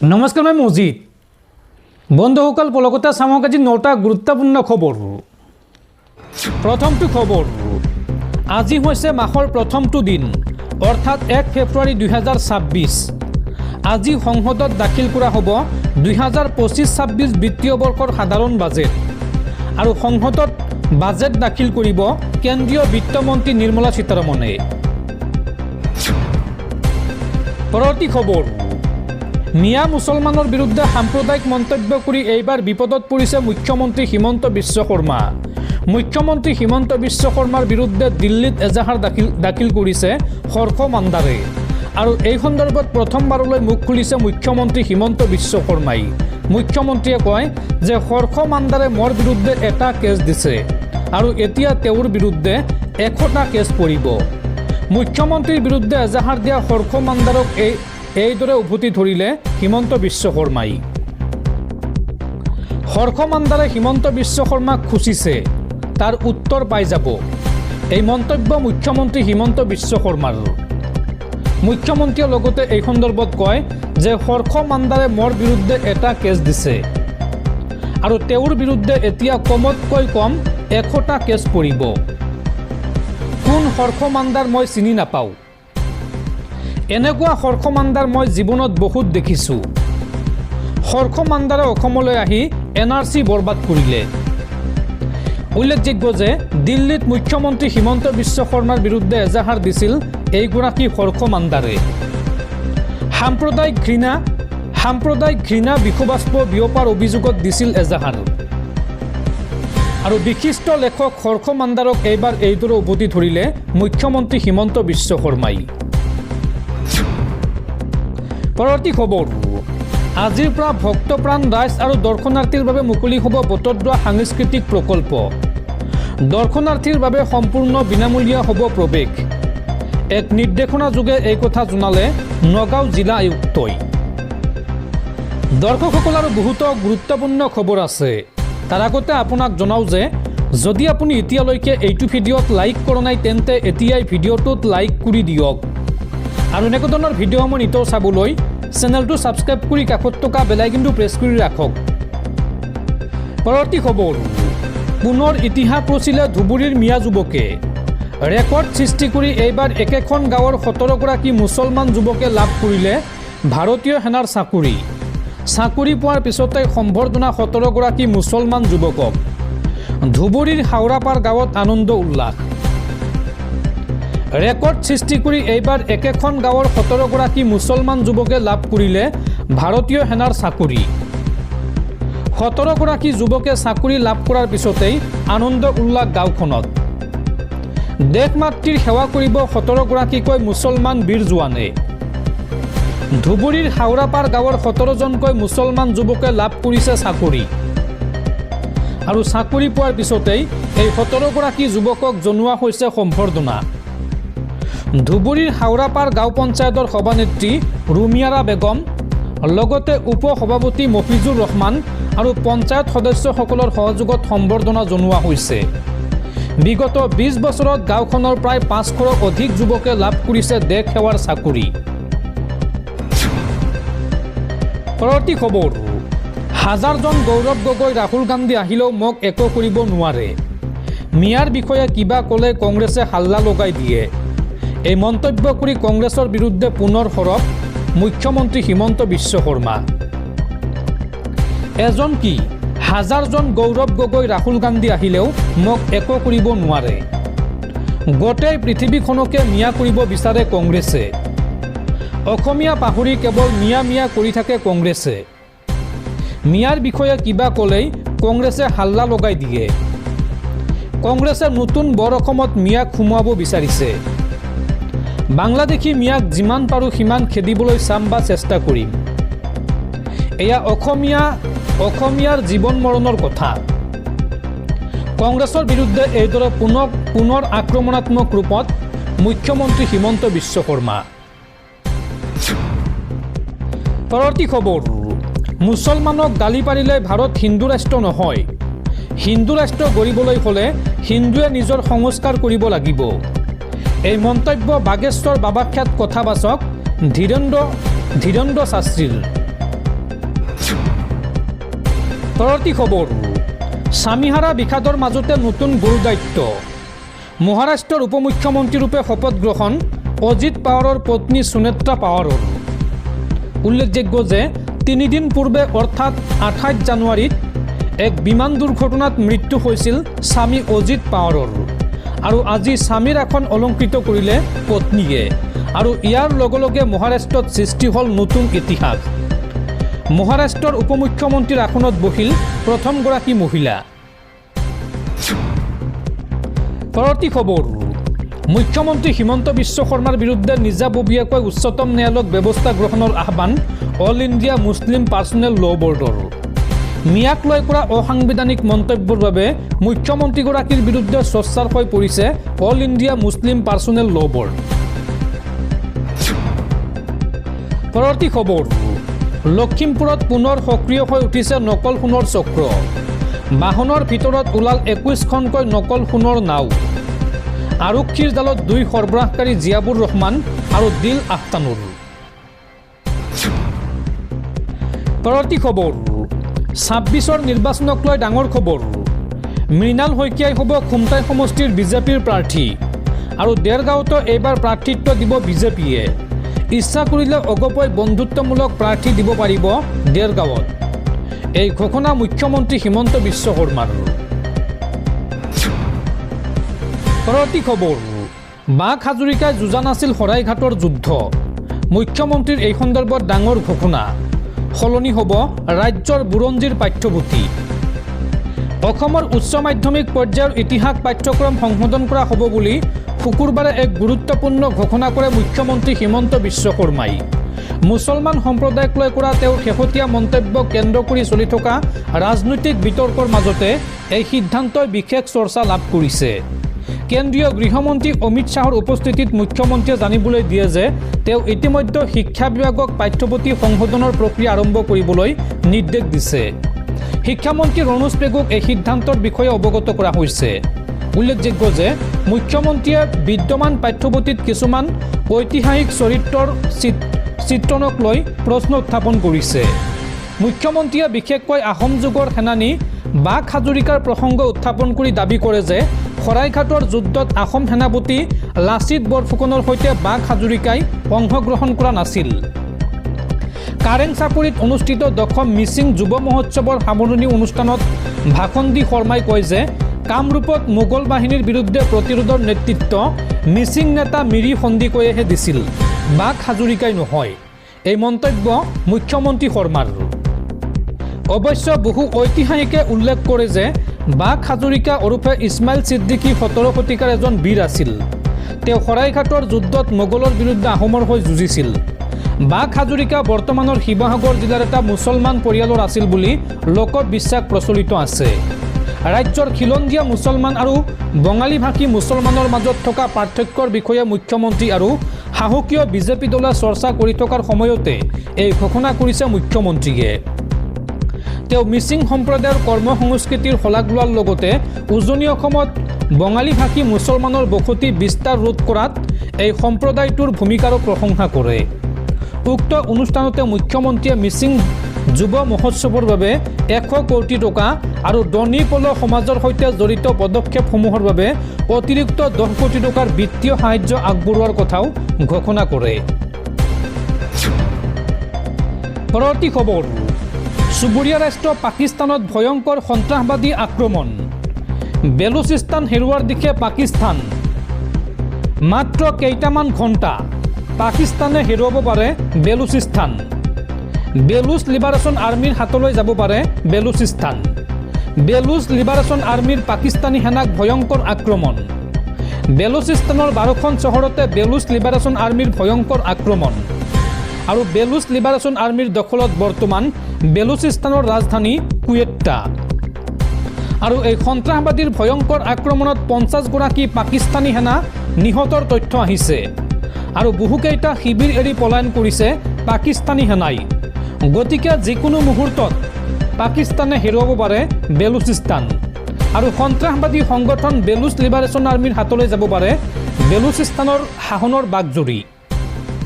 নমস্কাৰ, মই মজিদ। বন্ধুসকল, পলকতা চামক আজি 9টা গুৰুত্বপূৰ্ণ খবৰ। প্ৰথমটো খবৰ, আজি হৈছে মাহৰ প্ৰথমটো দিন, অৰ্থাৎ 1 ফেব্ৰুৱাৰী 2026। আজি সংসদত দাখিল কৰা হ'ব 2025-26 বিত্তীয় বৰ্ষৰ সাধাৰণ বাজেট আৰু সংসদত বাজেট দাখিল কৰিব কেন্দ্ৰীয় বিত্তমন্ত্ৰী নিৰ্মলা সীতাৰমণে। পৰৱৰ্তী খবৰ, মিয়া মুছলমানৰ বিৰুদ্ধে সাম্প্ৰদায়িক মন্তব্য কৰি এইবাৰ বিপদত পৰিছে মুখ্যমন্ত্ৰী হিমন্ত বিশ্ব শৰ্মা। মুখ্যমন্ত্ৰী হিমন্ত বিশ্ব শৰ্মাৰ বিৰুদ্ধে দিল্লীত এজাহাৰ দাখিল কৰিছে হৰ্ষ মান্দাৰে আৰু এই সন্দৰ্ভত প্ৰথমবাৰলৈ মুখ খুলিছে মুখ্যমন্ত্ৰী হিমন্ত বিশ্ব শৰ্মাই। মুখ্যমন্ত্ৰীয়ে কয় যে হৰ্ষ মান্দাৰে মোৰ বিৰুদ্ধে এটা কেছ দিছে আৰু এতিয়া তেওঁৰ বিৰুদ্ধে 100টা কেছ পৰিব। মুখ্যমন্ত্ৰীৰ বিৰুদ্ধে এজাহাৰ দিয়া হৰ্ষ মান্দাৰক এইদৰে উভতি ধৰিলে হিমন্ত বিশ্ব শৰ্মাই। হৰ্ষ মান্দাৰে হিমন্ত বিশ্ব শৰ্মাক খুচিছে, তাৰ উত্তৰ পাই যাব। এই মন্তব্য মুখ্যমন্ত্ৰী হিমন্ত বিশ্ব শৰ্মাৰ। মুখ্যমন্ত্ৰীয়ে লগতে এই সন্দৰ্ভত কয় যে হৰ্ষ মান্দাৰে মোৰ বিৰুদ্ধে এটা কেছ দিছে আৰু তেওঁৰ বিৰুদ্ধে এতিয়া কমতকৈ কম 100টা কেছ পৰিব। কোন হৰ্ষ মান্দাৰ মই চিনি নাপাওঁ। এনেকুৱা হৰ্ষ মান্দাৰ মই জীৱনত বহুত দেখিছোঁ। হৰ্ষ মান্দাৰে অসমলৈ আহি NRC বৰবাদ কৰিলে। উল্লেখযোগ্য যে দিল্লীত মুখ্যমন্ত্ৰী হিমন্ত বিশ্ব শৰ্মাৰ বিৰুদ্ধে এজাহাৰ দিছিল এইগৰাকী হৰ্ষ মান্দাৰে। সাম্প্ৰদায়িক ঘৃণা বিষবাষ্প বিয়পাৰ অভিযোগত দিছিল এজাহাৰ আৰু বিশিষ্ট লেখক হৰ্ষ মান্দাৰক এইবাৰ এইদৰে উভতি ধৰিলে মুখ্যমন্ত্ৰী হিমন্ত বিশ্ব শৰ্মাই। পৰৱৰ্তী খবৰ, আজিৰ পৰা ভক্তপ্ৰাণ ৰাইজ আৰু দৰ্শনাৰ্থীৰ বাবে মুকলি হ'ব বটদ্ৰৱা সাংস্কৃতিক প্ৰকল্প। দৰ্শনাৰ্থীৰ বাবে সম্পূৰ্ণ বিনামূলীয়া হ'ব প্ৰৱেশ। এক নিৰ্দেশনা যোগে এই কথা জনালে নগাঁও জিলা আয়ুক্তই। দৰ্শকসকল, আৰু বহুতো গুৰুত্বপূৰ্ণ খবৰ আছে। তাৰ আগতে আপোনাক জনাওঁ যে যদি আপুনি এতিয়ালৈকে এইটো ভিডিঅ'ত লাইক কৰা নাই তেন্তে এতিয়াই ভিডিঅ'টোত লাইক কৰি দিয়ক আৰু এনেকুৱা ধৰণৰ ভিডিঅ'সমূহ নিতৌ চাবলৈ চেনেলটো ছাবস্ক্ৰাইব কৰি কাষত থকা বেল আইকনটো প্ৰেছ কৰি ৰাখক। পৰৱৰ্তী খবৰ, পুনৰ ইতিহাস ৰচিলে ধুবুৰীৰ মিয়া যুৱকে। ৰেকৰ্ড সৃষ্টি কৰি এইবাৰ একেখন গাঁৱৰ 17গৰাকী মুছলমান যুৱকে লাভ কৰিলে ভাৰতীয় সেনাৰ চাকৰি। চাকৰি পোৱাৰ পিছতে সম্বৰ্ধনা 17গৰাকী মুছলমান যুৱকক। ধুবুৰীৰ হাওৰাপাৰ গাঁৱত আনন্দ উল্লাস। ৰেকৰ্ড সৃষ্টি কৰি এইবাৰ একেখন গাঁৱৰ 17গৰাকী মুছলমান যুৱকে লাভ কৰিলে ভাৰতীয় সেনাৰ চাকৰি। 17গৰাকী যুৱকে চাকৰি লাভ কৰাৰ পিছতেই আনন্দ উল্লাস গাঁওখনত। দেশ মাতৃৰ সেৱা কৰিব 17গৰাকীকৈ মুছলমান বীৰ জোৱানে। ধুবুৰীৰ হাওৰাপাৰ গাঁৱৰ 17জনকৈ মুছলমান যুৱকে লাভ কৰিছে চাকৰি আৰু চাকৰি পোৱাৰ পিছতেই এই 17গৰাকী যুৱকক জনোৱা হৈছে সম্বৰ্ধনা। ধুবুৰীৰ হাওৰাপাৰ গাঁও পঞ্চায়তৰ সভানেত্ৰী ৰুমিয়াৰা বেগম, লগতে উপ সভাপতি মফিজুৰ ৰহমান আৰু পঞ্চায়ত সদস্যসকলৰ সহযোগত সম্বৰ্ধনা জনোৱা হৈছে। বিগত 20 বছৰত গাঁওখনৰ প্ৰায় 500ৰো অধিক যুৱকে লাভ কৰিছে দেশ সেৱাৰ চাকৰি। পৰৱৰ্তী খবৰ, হাজাৰজন গৌৰৱ গগৈ ৰাহুল গান্ধী আহিলেও মোক একো কৰিব নোৱাৰে। মিয়াৰ বিষয়ে কিবা ক'লে কংগ্ৰেছে হাল্লা লগাই দিয়ে। এই মন্তব্য কৰি কংগ্ৰেছৰ বিৰুদ্ধে পুনৰ সৰব মুখ্যমন্ত্ৰী হিমন্ত বিশ্ব শৰ্মা। এজন কি, হাজাৰজন গৌৰৱ গগৈ ৰাহুল গান্ধী আহিলেও মোক একো কৰিব নোৱাৰে। গোটেই পৃথিৱীখনকে মিয়া কৰিব বিচাৰে কংগ্ৰেছে। অসমীয়া পাহৰি কেৱল মিয়া কৰি থাকে কংগ্ৰেছে। মিয়াৰ বিষয়ে কিবা ক'লেই কংগ্ৰেছে হাল্লা লগাই দিয়ে। কংগ্ৰেছে নতুন বৰ অসমত মিয়াক সোমোৱাব বিচাৰিছে। বাংলাদেশী মিয়াক যিমান পাৰোঁ সিমান খেদিবলৈ চাম বা চেষ্টা কৰিম। এয়া অসমীয়াৰ জীৱন মৰণৰ কথা। কংগ্ৰেছৰ বিৰুদ্ধে এইদৰে পুনৰ আক্ৰমণাত্মক ৰূপত মুখ্যমন্ত্ৰী হিমন্ত বিশ্ব শৰ্মা। পৰৱৰ্তী খবৰ, মুছলমানক গালি পাৰিলে ভাৰত হিন্দু ৰাষ্ট্ৰ নহয়। হিন্দু ৰাষ্ট্ৰ গঢ়িবলৈ হ'লে হিন্দুৱে নিজৰ সংস্কাৰ কৰিব লাগিব। এই মন্তব্য বাগেশ্বৰ বাবাখ্যাত কথাবাচক ধীৰেন্দ্ৰ শাস্ত্ৰীৰ। পৰৱৰ্তী খবৰ, স্বামীহাৰা বিষাদৰ মাজতে নতুন গুৰু দায়িত্ব। মহাৰাষ্ট্ৰৰ উপ মুখ্যমন্ত্ৰীৰূপে শপত গ্ৰহণ অজিত পাৱাৰৰ পত্নী সুনেত্ৰা পাৱাৰৰ। উল্লেখযোগ্য যে 3 দিন পূৰ্বে অৰ্থাৎ 28 জানুৱাৰীত এক বিমান দুৰ্ঘটনাত মৃত্যু হৈছিল স্বামী অজিত পাৱাৰৰ। আৰু আজি স্বামীৰ আসন অলংকৃত কৰিলে পত্নীয়ে। আৰু ইয়াৰ লগে লগে মহাৰাষ্ট্ৰত সৃষ্টি হ'ল নতুন ইতিহাস। মহাৰাষ্ট্ৰৰ উপ মুখ্যমন্ত্ৰীৰ আসনত বহিল প্ৰথমগৰাকী মহিলা। পৰৱৰ্তী খবৰ, মুখ্যমন্ত্ৰী হিমন্ত বিশ্ব শৰ্মাৰ বিৰুদ্ধে নিজাববীয়াকৈ উচ্চতম ন্যায়ালয়ক ব্যৱস্থা গ্ৰহণৰ আহ্বান অল ইণ্ডিয়া মুছলিম পাৰ্চনেল ল' বৰ্ডৰ। মিয়াক লৈ কৰা অসাংবিধানিক মন্তব্যৰ বাবে মুখ্যমন্ত্ৰীগৰাকীৰ বিৰুদ্ধে সোচ্চাৰ হৈ পৰিছে অল ইণ্ডিয়া মুছলিম পাৰ্চনেল ল' বৰ্ড। পৰৱৰ্তী খবৰ, লখিমপুৰত পুনৰ সক্ৰিয় হৈ উঠিছে নকল সোণৰ চক্ৰ। বাহনৰ ভিতৰত ওলাল 21খনকৈ নকল সোণৰ নাও। আৰক্ষীৰ জালত 2 সৰবৰাহকাৰী জিয়াবুৰ ৰহমান আৰু দিল আখতানুৰ। পৰৱৰ্তী খবৰ, 26ৰ নিৰ্বাচনক লৈ ডাঙৰ খবৰ। মৃণাল শইকীয়াই হ'ব খুমটাই সমষ্টিৰ বিজেপিৰ প্ৰাৰ্থী আৰু দেৰগাঁৱতো এইবাৰ প্ৰাৰ্থিত্ব দিব বিজেপিয়ে। ইচ্ছা কৰিলে অগপই বন্ধুত্বমূলক প্ৰাৰ্থী দিব পাৰিব দেৰগাঁৱত। এই ঘোষণা মুখ্যমন্ত্ৰী হিমন্ত বিশ্ব শৰ্মাৰ। পৰৱৰ্তী খবৰ, বাক হাজৰিকাই যুঁজা নাছিল শৰাইঘাটৰ যুদ্ধ। মুখ্যমন্ত্ৰীৰ এই সন্দৰ্ভত ডাঙৰ ঘোষণা। সলনি হ'ব ৰাজ্যৰ বুৰঞ্জীৰ পাঠ্যপুথি। অসমৰ উচ্চ মাধ্যমিক পৰ্যায়ৰ ইতিহাস পাঠ্যক্ৰম সংশোধন কৰা হ'ব বুলি শুকুৰবাৰে এক গুৰুত্বপূৰ্ণ ঘোষণা কৰে মুখ্যমন্ত্ৰী হিমন্ত বিশ্ব শৰ্মাই। মুছলমান সম্প্ৰদায়ক লৈ কৰা তেওঁৰ শেহতীয়া মন্তব্যক কেন্দ্ৰ কৰি চলি থকা ৰাজনৈতিক বিতৰ্কৰ মাজতে এই সিদ্ধান্তই বিশেষ চৰ্চা লাভ কৰিছে। কেন্দ্ৰীয় গৃহমন্ত্ৰী অমিত শ্বাহৰ উপস্থিতিত মুখ্যমন্ত্ৰীয়ে জানিবলৈ দিয়ে যে তেওঁ ইতিমধ্যে শিক্ষা বিভাগক পাঠ্যপুথি সংশোধনৰ প্ৰক্ৰিয়া আৰম্ভ কৰিবলৈ নিৰ্দেশ দিছে। শিক্ষামন্ত্ৰী ৰণোজ পেগুক এই সিদ্ধান্তৰ বিষয়ে অৱগত কৰা হৈছে। উল্লেখযোগ্য যে মুখ্যমন্ত্ৰীয়ে বিদ্যমান পাঠ্যপুথিত কিছুমান ঐতিহাসিক চৰিত্ৰৰ চিত্ৰণক লৈ প্ৰশ্ন উত্থাপন কৰিছে। মুখ্যমন্ত্ৰীয়ে বিশেষকৈ আহোম যুগৰ সেনানী বাক হাজৰিকাৰ প্ৰসংগ উত্থাপন কৰি দাবী কৰে যে শৰাইঘাটৰ যুদ্ধত আহোম সেনাপতি লাচিত বৰফুকনৰ সৈতে বাক হাজৰিকাই অংশগ্ৰহণ কৰা নাছিল। কাৰেং চাপৰিত অনুষ্ঠিত 10ম মিচিং যুৱ মহোৎসৱৰ সামৰণি অনুষ্ঠানত ভাষণ দি শৰ্মাই কয় যে কামৰূপত মোগল বাহিনীৰ বিৰুদ্ধে প্ৰতিৰোধৰ নেতৃত্ব মিচিং নেতা মিৰি সন্দিকৈয়েহে দিছিল, বাক হাজৰিকাই নহয়। এই মন্তব্য মুখ্যমন্ত্ৰী শৰ্মাৰ। অৱশ্যে বহু ঐতিহাসিকে উল্লেখ কৰে যে বাক হাজৰিকা ওৰফে ইছমাইল ছিদ্দিকী 17 শতিকাৰ এজন বীৰ আছিল। তেওঁ শৰাইঘাটৰ যুদ্ধত মোগলৰ বিৰুদ্ধে আহোমৰ হৈ যুঁজিছিল। বাক হাজৰিকা বৰ্তমানৰ শিৱসাগৰ জিলাৰ এটা মুছলমান পৰিয়ালৰ আছিল বুলি লোকবিশ্বাস প্ৰচলিত আছে। ৰাজ্যৰ খিলঞ্জীয়া মুছলমান আৰু বঙালীভাষী মুছলমানৰ মাজত থকা পাৰ্থক্যৰ বিষয়ে মুখ্যমন্ত্ৰী আৰু শাসকীয় বিজেপি দলে চৰ্চা কৰি থকাৰ সময়তে এই ঘোষণা কৰিছে মুখ্যমন্ত্ৰীয়ে। তেওঁ মিচিং সম্প্ৰদায়ৰ কৰ্ম সংস্কৃতিৰ শলাগ লোৱাৰ লগতে উজনি অসমত বঙালীভাষী মুছলমানৰ বসতি বিস্তাৰ ৰোধ কৰাত এই সম্প্ৰদায়টোৰ ভূমিকাৰো প্ৰশংসা কৰে। উক্ত অনুষ্ঠানতে মুখ্যমন্ত্ৰীয়ে মিচিং যুৱ মহোৎসৱৰ বাবে 100 কোটি টকা আৰু ডনি পল' সমাজৰ সৈতে জড়িত পদক্ষেপসমূহৰ বাবে অতিৰিক্ত 10 কোটি টকাৰ বিত্তীয় সাহায্য আগবঢ়োৱাৰ কথাও ঘোষণা কৰে। পৰৱৰ্তী খবৰ, চুবুৰীয়া ৰাষ্ট্ৰ পাকিস্তানত ভয়ংকৰ সন্ত্ৰাসবাদী আক্ৰমণ। বেলুচিস্তান হেৰুৱাৰ দিশে পাকিস্তান। মাত্ৰ কেইটামান ঘণ্টা পাকিস্তানে হেৰুৱাব পাৰে বেলুচিস্তান। বেলুচ লিবাৰেশ্যন আৰ্মীৰ হাতলৈ যাব পাৰে বেলুচিস্তান। বেলুচ লিবাৰেশ্যন আৰ্মীৰ পাকিস্তানী সেনাক ভয়ংকৰ আক্ৰমণ। বেলুচিস্তানৰ 12খন চহৰতে বেলুচ লিবাৰেশ্যন আৰ্মীৰ ভয়ংকৰ আক্ৰমণ। আৰু বেলুচ লিবাৰেশ্যন আৰ্মীৰ দখলত বৰ্তমান বেলুচিস্তানৰ ৰাজধানী কুৱেটা। আৰু এই সন্ত্ৰাসবাদীৰ ভয়ংকৰ আক্ৰমণত 50গৰাকী পাকিস্তানী সেনা নিহতৰ তথ্য আহিছে। আৰু বহুকেইটা শিবিৰ এৰি পলায়ন কৰিছে পাকিস্তানী সেনাই। গতিকে যিকোনো মুহূৰ্তত পাকিস্তানে হেৰুৱাব পাৰে বেলুচিস্তান আৰু সন্ত্ৰাসবাদী সংগঠন বেলুচ লিবাৰেশ্যন আৰ্মীৰ হাতলৈ যাব পাৰে বেলুচিস্তানৰ শাসনৰ বাগজৰী।